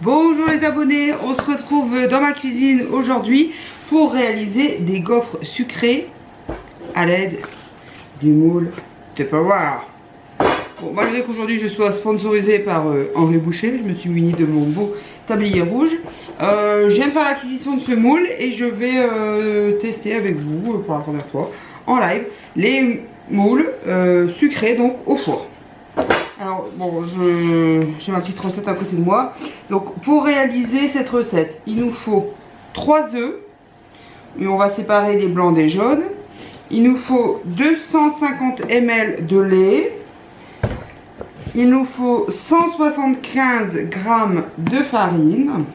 Bonjour les abonnés, on se retrouve dans ma cuisine aujourd'hui pour réaliser des gaufres sucrés à l'aide du moule Tupperware. Bon, malgré qu'aujourd'hui je sois sponsorisée par Henri Boucher, je me suis munie de mon beau tablier rouge. Je viens de faire l'acquisition de ce moule et je vais tester avec vous pour la première fois en live les moules sucrés donc au four. Alors bon, j'ai ma petite recette à côté de moi. Donc pour réaliser cette recette, il nous faut 3 œufs. Et on va séparer les blancs des jaunes. Il nous faut 250 ml de lait. Il nous faut 175 g de farine.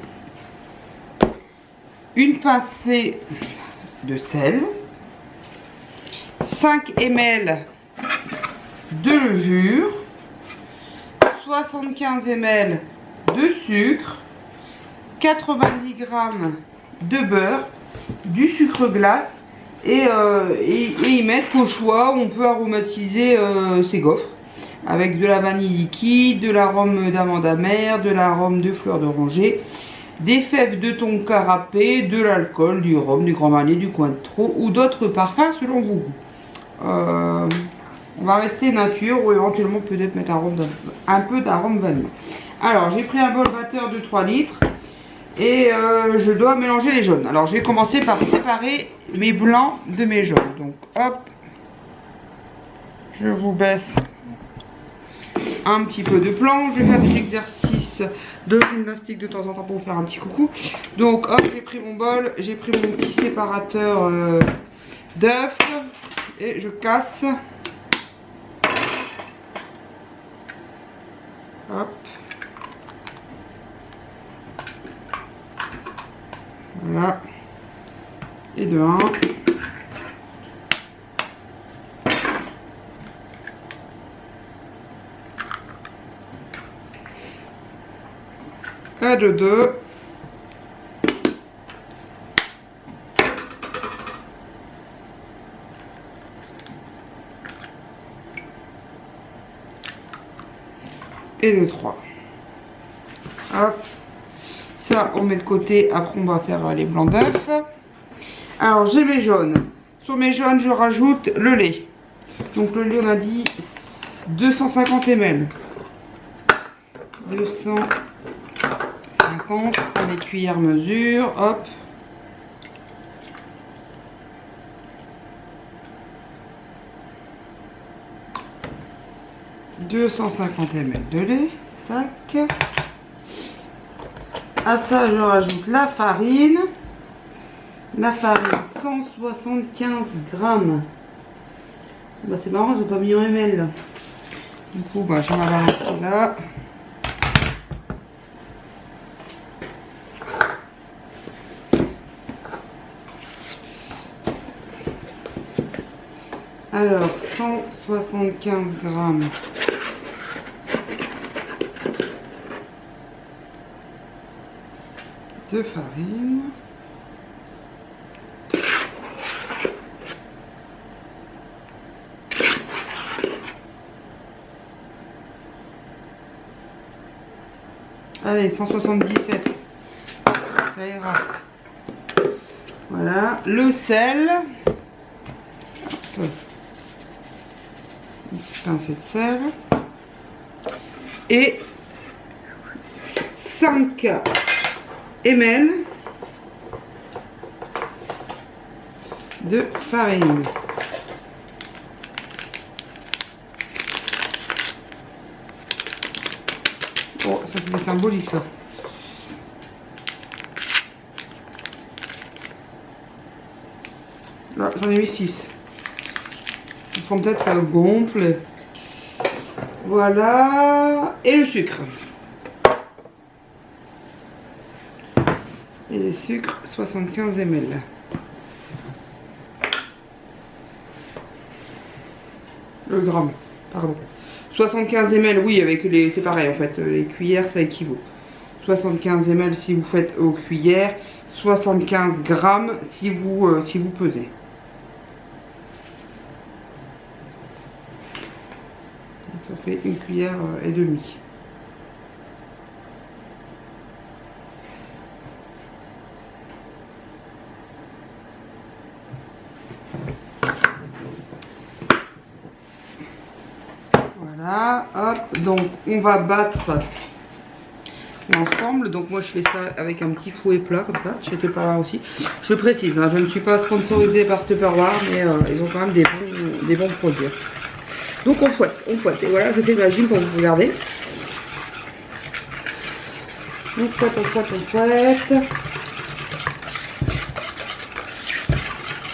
Une pincée de sel. 5 ml de levure. 75 ml de sucre, 90 g de beurre, du sucre glace et y mettre au choix. On peut aromatiser ces gaufres avec de la vanille liquide, de l'arôme d'amande amère, de l'arôme de fleur d'oranger, des fèves de tonka râpées, de l'alcool, du rhum, du grand marnier, du cointreau ou d'autres parfums selon vos goûts. On va rester nature ou éventuellement peut-être mettre un peu d'arôme vanille. Alors j'ai pris un bol batteur de 3 litres et je dois mélanger les jaunes. Alors je vais commencer par séparer mes blancs de mes jaunes. Donc hop, je vous baisse un petit peu de plan. Je vais faire des exercices de gymnastique de temps en temps pour vous faire un petit coucou. Donc hop, j'ai pris mon bol, j'ai pris mon petit séparateur d'œufs et je casse. Hop. Voilà. Et de 1. Et de 2. Et de 3. Hop. Ça, on met de côté. Après, on va faire les blancs d'œufs. Alors, j'ai mes jaunes. Sur mes jaunes, je rajoute le lait. Donc, le lait, on a dit 250 ml. 250. Les cuillères mesure. Hop. « 250 ml de lait. » Tac. À ça, je rajoute la farine. La farine, 175 g. Bah, c'est marrant, j'ai pas mis en ml là. Du coup, bah, je vais la rester là. Alors, 175 g de farine. Allez, 177. Ça ira. Voilà. Le sel. Une petite pincée de sel. Et 5 ml de farine. Oh, ça c'est symbolique ça. Là, j'en ai mis 6. Ils font peut-être ça gonfle. Voilà. Et le sucre. Et le sucre, 75 ml. Le gramme, pardon. 75 ml, oui, avec les. C'est pareil en fait, les cuillères ça équivaut. 75 ml si vous faites aux cuillères, 75 grammes si vous pesez. Ça fait une cuillère et demie. voilà, hop, donc on va battre l'ensemble. Donc moi je fais ça avec un petit fouet plat comme ça, chez Tupperware aussi. Je précise, hein, je ne suis pas sponsorisée par Tupperware, mais ils ont quand même des bons produits. Donc on fouette, et voilà, je fais de la gym pour vous regarder. On fouette, on fouette, on fouette.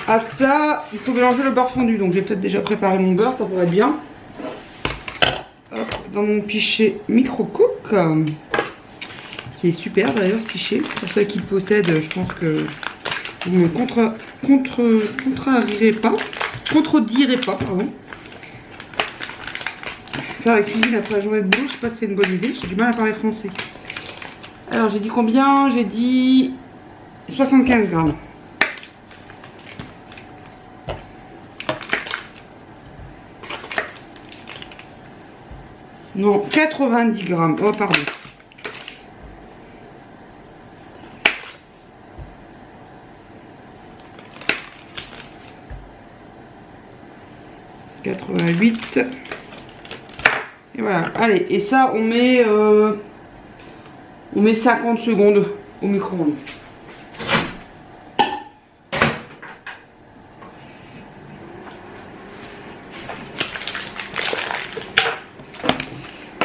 À ça, il faut mélanger le beurre fondu. Donc j'ai peut-être déjà préparé mon beurre, ça pourrait être bien. Hop, dans mon pichet micro-cook, qui est super d'ailleurs ce pichet. Pour ceux qui le possèdent, je pense que vous ne me contredirez pas, pardon. Faire la cuisine après la journée de boulot, je sais pas si c'est une bonne idée, j'ai du mal à parler français. Alors j'ai dit combien? J'ai dit 75 grammes. Non, 90 grammes. Oh, pardon. « 88. » Et voilà. Allez, et ça, on met 50 secondes au micro-ondes.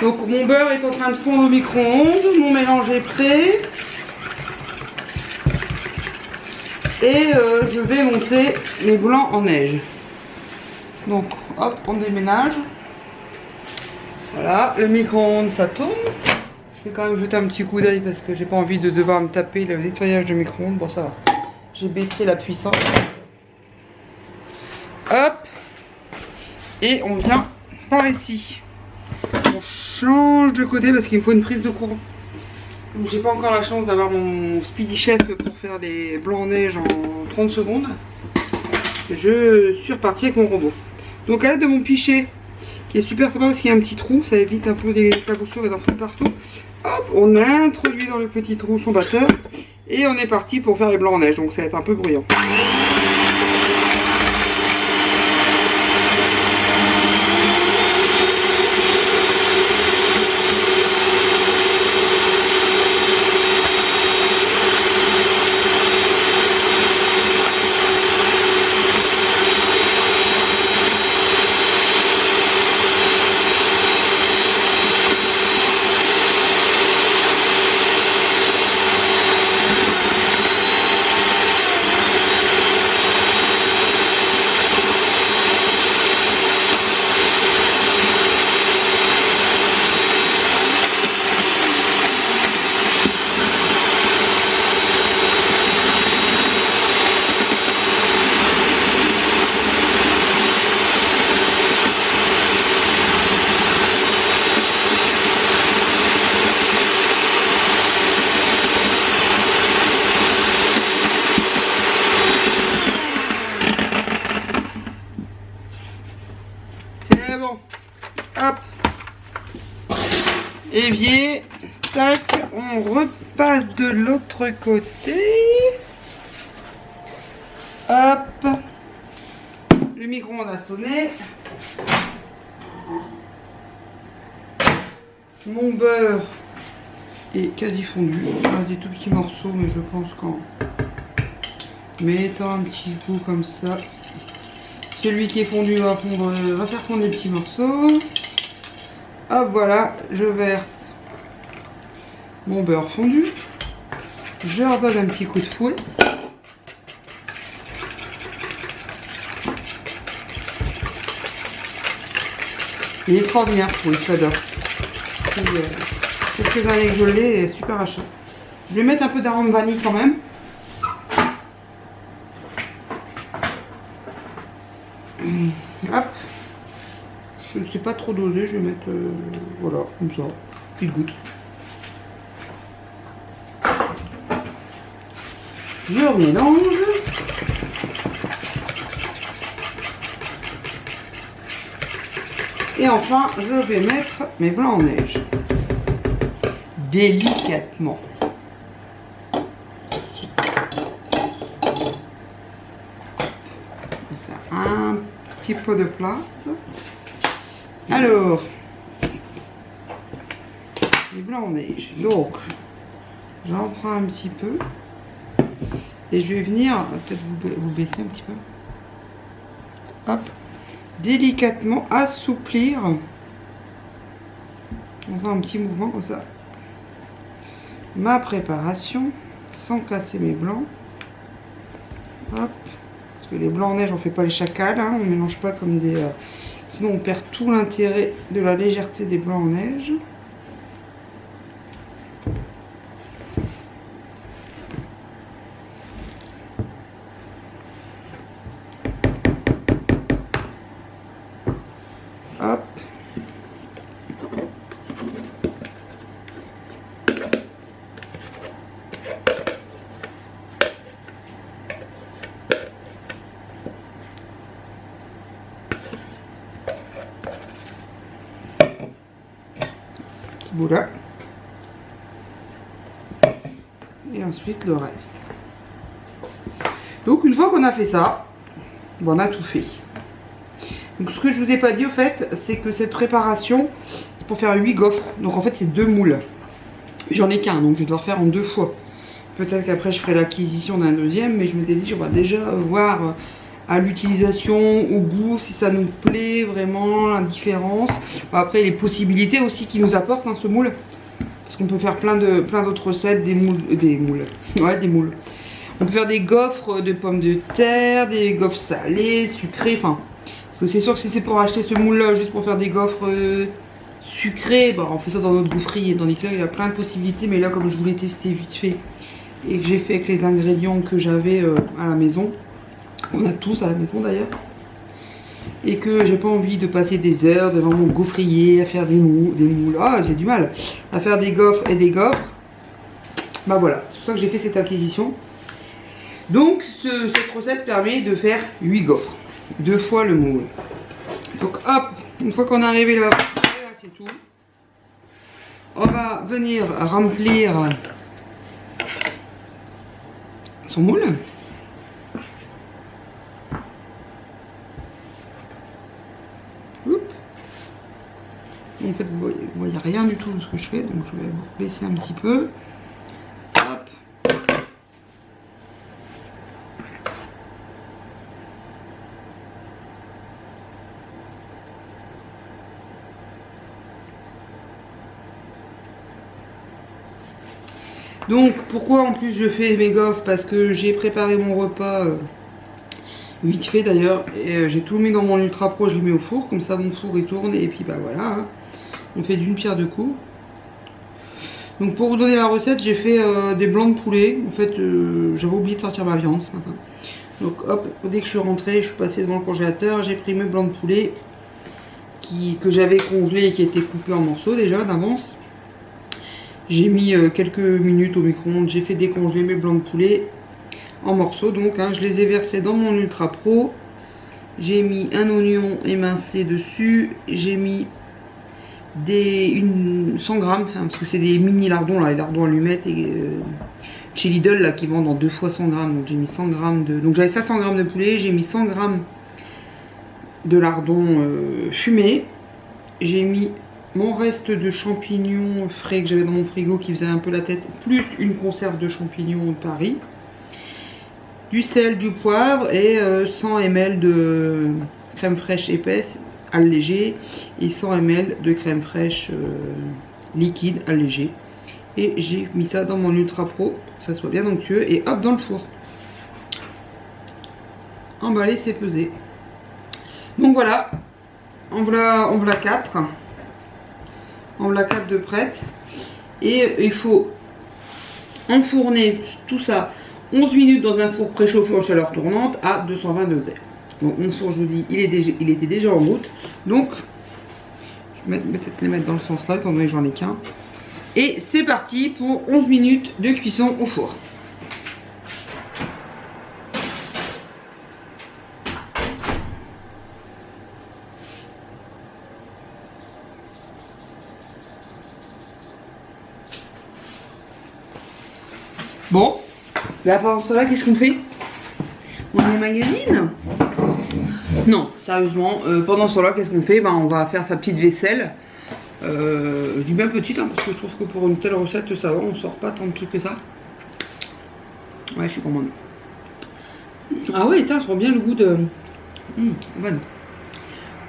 Donc mon beurre est en train de fondre au micro-ondes, mon mélange est prêt. Et je vais monter mes blancs en neige. Donc hop, on déménage. Voilà, le micro-ondes ça tourne. Je vais quand même jeter un petit coup d'œil parce que j'ai pas envie de devoir me taper le nettoyage de micro-ondes. Bon ça va, j'ai baissé la puissance. Hop. Et on vient par ici. On change de côté parce qu'il me faut une prise de courant. J'ai pas encore la chance d'avoir mon Speedy Chef pour faire les blancs en neige en 30 secondes. Je suis reparti avec mon robot. Donc à l'aide de mon pichet, qui est super sympa parce qu'il y a un petit trou, ça évite un peu des éclaboussures et d'en foutre partout. Hop, on a introduit dans le petit trou son batteur et on est parti pour faire les blancs en neige. Donc ça va être un peu bruyant. C'est bon. Hop. Évier. Tac. On repasse de l'autre côté. Hop. Le micro-ondes a sonné. Mon beurre est quasi fondu. Il y a des tout petits morceaux, mais je pense qu'en mettant un petit coup comme ça, celui qui est fondu va faire fondre des petits morceaux. Hop, voilà, je verse mon beurre fondu. Je redonne un petit coup de fouet. Il est extraordinaire, oui, j'adore. Quelques années que je l'ai, super achat. Je vais mettre un peu d'arôme vanille quand même. Hop. Je ne sais pas trop doser, je vais mettre voilà, comme ça, petite goutte. Je mélange. Et enfin, je vais mettre mes blancs en neige. Délicatement. Ça, un petit peu de place. Alors, les blancs en neige. Donc, j'en prends un petit peu. Et je vais venir, peut-être vous baisser un petit peu. Hop. Délicatement assouplir. En faisant un petit mouvement comme ça. Ma préparation. Sans casser mes blancs. Hop. Parce que les blancs en neige, on fait pas les chacals. Hein, on mélange pas comme des... sinon, on perd tout l'intérêt de la légèreté des blancs en neige. Hop. Petit bout là. Et ensuite le reste. Donc une fois qu'on a fait ça, bon, on a tout fait. Donc ce que je vous ai pas dit au fait, c'est que cette préparation, c'est pour faire 8 gaufres. Donc en fait c'est 2 moules. J'en ai qu'un, donc je dois refaire en 2 fois. Peut-être qu'après je ferai l'acquisition d'un deuxième, mais je m'étais dit, on va déjà voir à l'utilisation, au goût, si ça nous plaît vraiment, la différence. Après les possibilités aussi qu'il nous apporte ce moule. Parce qu'on peut faire plein d'autres recettes, des moules. Ouais, des moules. On peut faire des gaufres de pommes de terre, des gaufres salées, sucrées, enfin... Parce que c'est sûr que si c'est pour acheter ce moule là juste pour faire des gaufres sucrées, bah on fait ça dans notre gaufrerie, tandis que là il y a plein de possibilités, mais là comme je voulais tester vite fait et que j'ai fait avec les ingrédients que j'avais à la maison, on a tous à la maison d'ailleurs, et que j'ai pas envie de passer des heures devant mon gaufrier à faire des moules, ah j'ai du mal à faire des gaufres et des gaufres, bah voilà, c'est pour ça que j'ai fait cette acquisition. Donc cette recette permet de faire 8 gaufres. 2 fois le moule. Donc hop, une fois qu'on est arrivé là, c'est tout. On va venir remplir son moule. Oups. En fait, vous voyez rien du tout de ce que je fais, donc je vais vous baisser un petit peu. Hop. Donc pourquoi en plus je fais mes gaufres? Parce que j'ai préparé mon repas vite fait d'ailleurs, et j'ai tout mis dans mon Ultra Pro, je l'ai mis au four, comme ça mon four il tourne, et puis bah voilà, hein, on fait d'une pierre deux coups. Donc pour vous donner la recette, j'ai fait des blancs de poulet. En fait j'avais oublié de sortir ma viande ce matin. Donc hop, dès que je suis rentrée, je suis passée devant le congélateur, j'ai pris mes blancs de poulet que j'avais congelés et qui étaient coupés en morceaux déjà d'avance. J'ai mis quelques minutes au micro-ondes, j'ai fait décongeler mes blancs de poulet en morceaux. Donc hein, je les ai versés dans mon Ultra Pro. J'ai mis un oignon émincé dessus. J'ai mis 100 grammes, hein, parce que c'est des mini lardons, là, les lardons allumettes et chez Lidl là, qui vendent en 2 fois 100 grammes. Donc j'ai mis 100 grammes de... Donc j'avais 500 grammes de poulet, j'ai mis 100 grammes de lardons fumés. J'ai mis mon reste de champignons frais que j'avais dans mon frigo qui faisait un peu la tête, plus une conserve de champignons de Paris, du sel, du poivre et 100 ml de crème fraîche épaisse allégée et 100 ml de crème fraîche liquide allégée. Et j'ai mis ça dans mon Ultra Pro pour que ça soit bien onctueux et hop dans le four. Emballé, c'est pesé. Donc voilà, on voilà 4. On voilà 4 de prête. Et il faut enfourner tout ça 11 minutes dans un four préchauffé en chaleur tournante à 220 degrés. Donc mon four, je vous dis, il était déjà en route. Donc, je vais peut-être les mettre dans le sens là, étant donné que j'en ai qu'un. Et c'est parti pour 11 minutes de cuisson au four. Bon, là pendant ce temps-là, qu'est-ce qu'on fait? On est magazine? Non, sérieusement, pendant ce temps-là, qu'est-ce qu'on fait? Ben, on va faire sa petite vaisselle. Je dis bien petite hein, parce que je trouve que pour une telle recette ça va, on sort pas tant de trucs que ça. Ouais, je suis commande. Ah ouais, ça sent bien le goût de... bonne.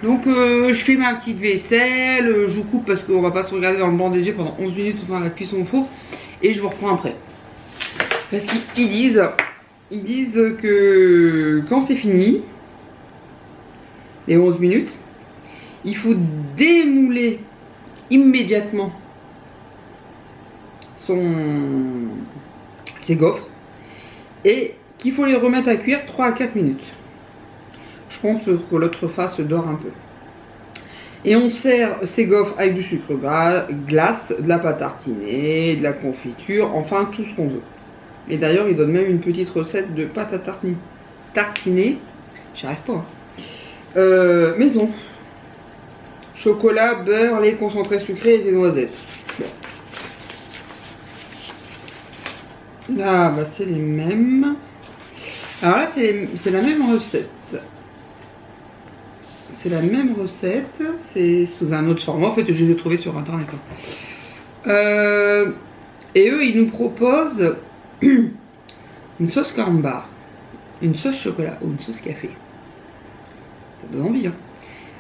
Donc je fais ma petite vaisselle, je vous coupe parce qu'on va pas se regarder dans le blanc des yeux pendant 11 minutes dans la cuisson au four. Et je vous reprends après. Parce qu'ils disent que quand c'est fini, les 11 minutes, il faut démouler immédiatement ses gaufres et qu'il faut les remettre à cuire 3 à 4 minutes. Je pense que l'autre face dort un peu. Et on sert ces gaufres avec du sucre glace, de la pâte tartinée, de la confiture, enfin tout ce qu'on veut. Et d'ailleurs, il donne même une petite recette de pâte à tartiner. J'y arrive pas. Hein. Maison. Chocolat, beurre, lait concentré sucré et des noisettes. Bon. Là, bah, c'est les mêmes. Alors là, c'est la même recette. C'est la même recette. C'est sous un autre format. En fait, je les ai trouvés sur internet. Et eux, ils nous proposent une sauce carambar, une sauce chocolat ou une sauce café. Ça donne envie, hein.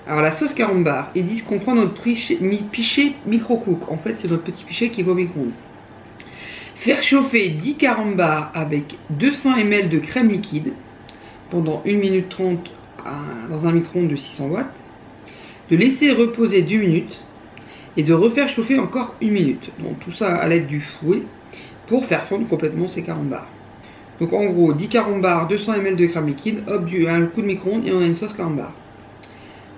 Alors la sauce carambar, ils disent qu'on prend notre pichet micro-cook. En fait, c'est notre petit pichet qui va au micro-ondes. Faire chauffer 10 carambars avec 200 ml de crème liquide pendant 1 minute 30 dans un micro-ondes de 600 watts. De laisser reposer 2 minutes et de refaire chauffer encore 1 minute. Donc tout ça à l'aide du fouet pour faire fondre complètement ces carambars. Donc en gros, 10 carambars, 200 ml de crème liquide, hop, un coup de micro-ondes et on a une sauce carambar.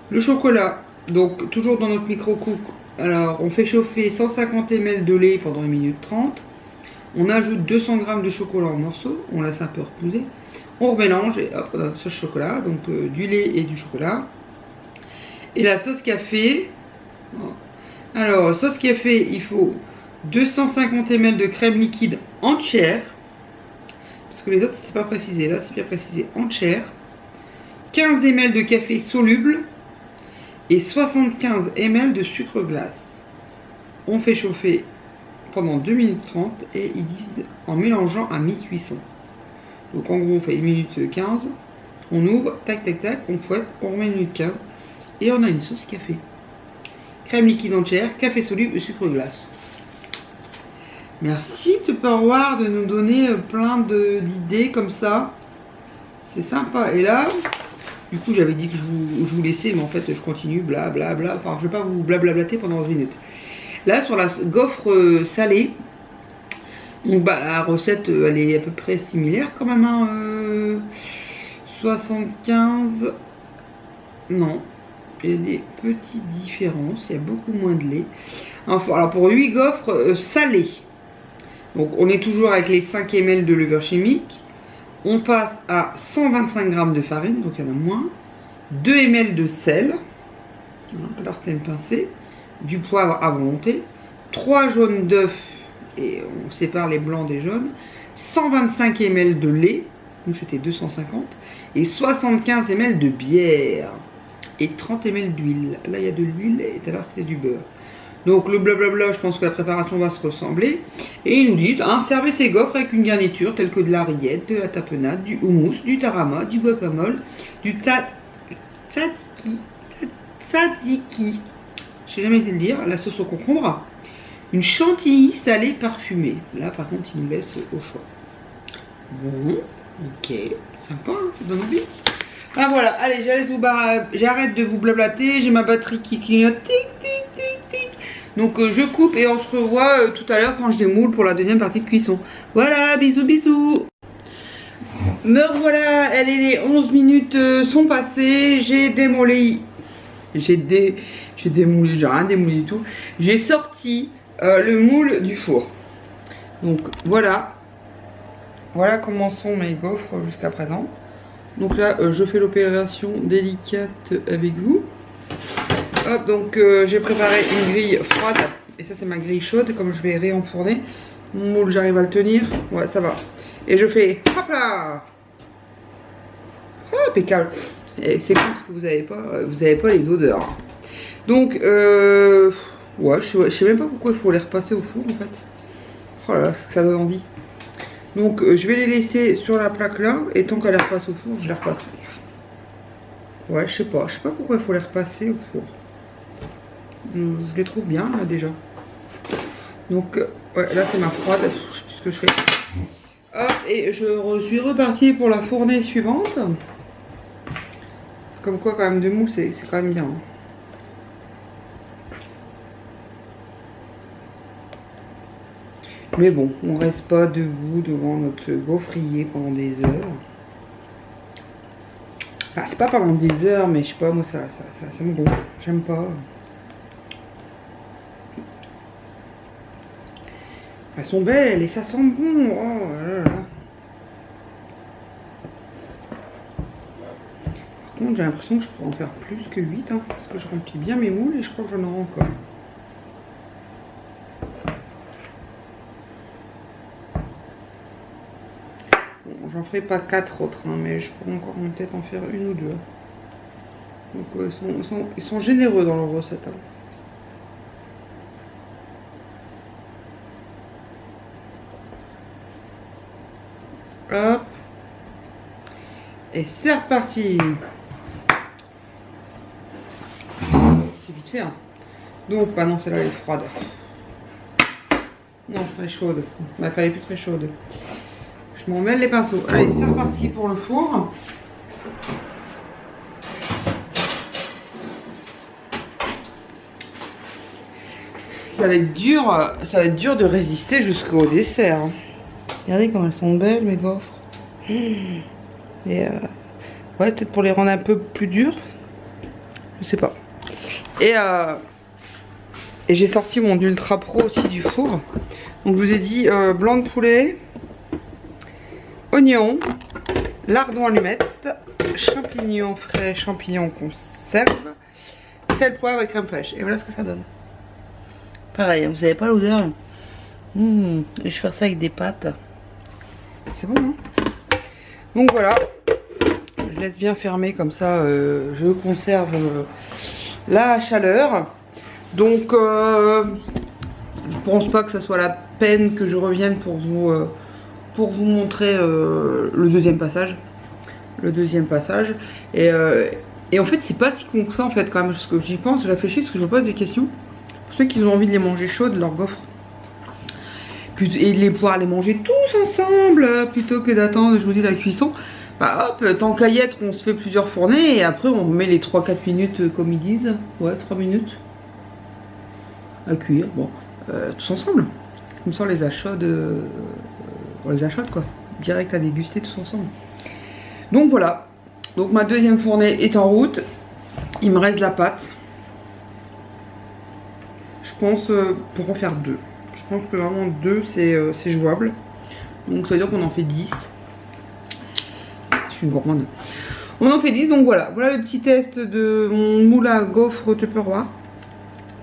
Le chocolat, donc toujours dans notre micro-cook, alors on fait chauffer 150 ml de lait pendant 1 minute 30. On ajoute 200 g de chocolat en morceaux, on laisse un peu reposer. On remélange et hop, on a notre sauce chocolat, donc du lait et du chocolat. Et la sauce café, alors sauce café, il faut 250 ml de crème liquide entière. Parce que les autres c'était pas précisé, là c'est bien précisé, entière. 15 ml de café soluble et 75 ml de sucre glace. On fait chauffer pendant 2 minutes 30 et ils disent en mélangeant à mi-cuisson. Donc en gros on fait 1 minute 15, on ouvre, tac tac tac, on fouette, on remet 1 minute 15 et on a une sauce café. Crème liquide entière, café soluble et sucre glace. Merci Tupperware de nous donner plein d'idées comme ça. C'est sympa. Et là, du coup j'avais dit que je vous laissais, mais en fait je continue, blablabla. Enfin je vais pas vous blablablater pendant 11 minutes. Là sur la gaufre salée, donc bah la recette elle est à peu près similaire quand même. Hein, 75, non, il y a des petites différences, il y a beaucoup moins de lait. Enfin, alors pour 8 gaufres salées, donc on est toujours avec les 5 ml de levure chimique. On passe à 125 g de farine, donc il y en a moins. 2 ml de sel, alors c'était une pincée. Du poivre à volonté. 3 jaunes d'œufs, et on sépare les blancs des jaunes. 125 ml de lait, donc c'était 250. Et 75 ml de bière. Et 30 ml d'huile. Là il y a de l'huile, et tout à l'heure c'était du beurre. Donc le blablabla, je pense que la préparation va se ressembler. Et ils nous disent, hein, servez ces gaufres avec une garniture telle que de la rillette, de la tapenade, du houmous, du tarama, du guacamole, du tzatziki. Je sais jamais le dire, la sauce au concombre. Une chantilly salée parfumée. Là par contre, ils nous laissent au choix. Bon, ok, sympa, hein, ça donne envie. Ah voilà, allez, j'arrête de vous blablater, j'ai ma batterie qui clignote, tic, tic, tic, tic. Donc je coupe et on se revoit tout à l'heure quand je démoule pour la deuxième partie de cuisson. Voilà, bisous, bisous. Me revoilà, les 11 minutes sont passées, j'ai démoulé, j'ai démoulé, j'ai rien démoulé du tout. J'ai sorti le moule du four. Donc voilà, voilà comment sont mes gaufres jusqu'à présent. Donc là, je fais l'opération délicate avec vous. Hop, donc j'ai préparé une grille froide. Et ça, c'est ma grille chaude, comme je vais réenfourner. Mon moule, j'arrive à le tenir. Ouais, ça va. Et je fais, hop là. Ah, impeccable. Et c'est cool parce que vous avez pas les odeurs. Donc, Ouais, je sais même pas pourquoi il faut les repasser au four en fait. Oh là là, ça donne envie. Donc je vais les laisser sur la plaque là, et tant qu'elle les repasse au four, je les repasse. Ouais, je sais pas pourquoi il faut les repasser au four. Je les trouve bien là déjà. Donc ouais, là c'est ma froide, je sais plus ce que je fais. Hop, et je suis repartie pour la fournée suivante. Comme quoi quand même de mousse, c'est quand même bien. Hein. Mais bon, on reste pas debout devant notre gaufrier pendant des heures. Enfin, c'est pas pendant des heures, mais je sais pas, moi ça me gonfle. J'aime pas. Elles sont belles et ça sent bon. Oh là là. Par contre, j'ai l'impression que je pourrais en faire plus que 8, hein, parce que je remplis bien mes moules et je crois que j'en aurai encore. Bon, j'en ferai pas 4 autres, hein, mais je pourrais encore peut-être en faire une ou deux. Donc ils sont généreux dans leur recette. Hein. Hop. Et c'est reparti. C'est vite fait. Hein. Donc, bah non, celle-là elle est froide. Non, très chaude. Bah, fallait plus très chaude. Je m'en mêle les pinceaux. Allez, c'est reparti pour le four. Ça va être dur de résister jusqu'au dessert. Hein. Regardez comme elles sont belles mes gaufres. Et ouais, peut-être pour les rendre un peu plus dures. Je sais pas. Et j'ai sorti mon Ultra Pro aussi du four. Donc je vous ai dit blanc de poulet, oignon, lardon allumette, champignons frais, champignons conserve, sel, poivre et crème fraîche. Et voilà ce que ça donne. Pareil, vous savez pas l'odeur. Je vais faire ça avec des pâtes. C'est bon, hein? Donc voilà. Je laisse bien fermer comme ça. Je conserve la chaleur. Donc, je pense pas que ça soit la peine que je revienne pour vous montrer le deuxième passage. Et en fait, c'est pas si con que ça en fait quand même. Parce que j'y pense, je réfléchis, parce que je me pose des questions. Pour ceux qui ont envie de les manger chaudes, leurs gaufres. Et de pouvoir les manger tous ensemble plutôt que d'attendre, je vous dis, la cuisson. Bah hop, tant qu'à y être, on se fait plusieurs fournées et après on met les 3-4 minutes comme ils disent. Ouais, 3 minutes à cuire. Bon, tous ensemble. Comme ça on les achète, quoi. Direct à déguster tous ensemble. Donc voilà. Donc ma deuxième fournée est en route. Il me reste la pâte. Je pense pour en faire 2. Je pense que vraiment 2 c'est jouable. Donc ça veut dire qu'on en fait 10. Je suis une gourmande. On en fait 10, donc voilà. Voilà le petit test de mon moule à gaufres Tupperware.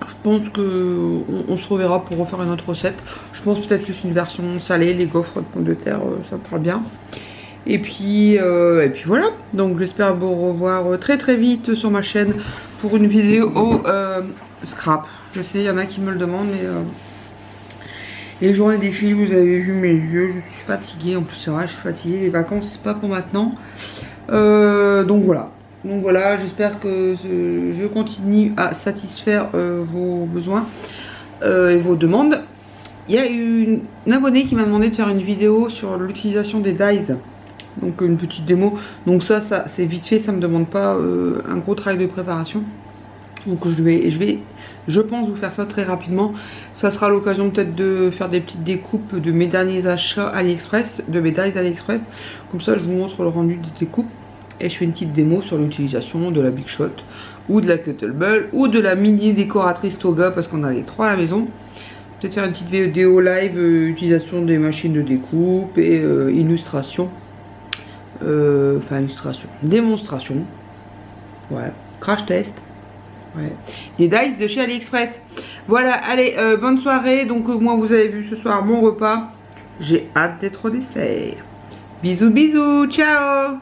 Je pense qu'on se reverra pour refaire une autre recette. Je pense peut-être juste une version salée, les gaufres de pommes de terre, ça me parle bien. Et puis voilà. Donc j'espère vous revoir très très vite sur ma chaîne pour une vidéo au scrap. Je sais, il y en a qui me le demandent, mais les journées défilent, vous avez vu mes yeux, je suis fatiguée. En plus c'est vrai, je suis fatiguée. Les vacances c'est pas pour maintenant. Donc voilà, j'espère que je continue à satisfaire vos besoins et vos demandes. Il y a une abonnée qui m'a demandé de faire une vidéo sur l'utilisation des dies. Donc une petite démo. Donc ça c'est vite fait, ça me demande pas un gros travail de préparation. Donc je pense vous faire ça très rapidement. Ça sera l'occasion peut-être de faire des petites découpes de mes derniers achats AliExpress, de mes dies AliExpress. Comme ça je vous montre le rendu des découpes. Et je fais une petite démo sur l'utilisation de la Big Shot ou de la Kettlebell ou de la mini décoratrice Toga parce qu'on a les trois à la maison. Peut-être faire une petite vidéo live, utilisation des machines de découpe et illustration. Enfin illustration, démonstration. Ouais, crash test. Ouais. Des dice de chez AliExpress. Voilà, allez, bonne soirée. Donc moi vous avez vu ce soir mon repas. J'ai hâte d'être au dessert. Bisous bisous, ciao.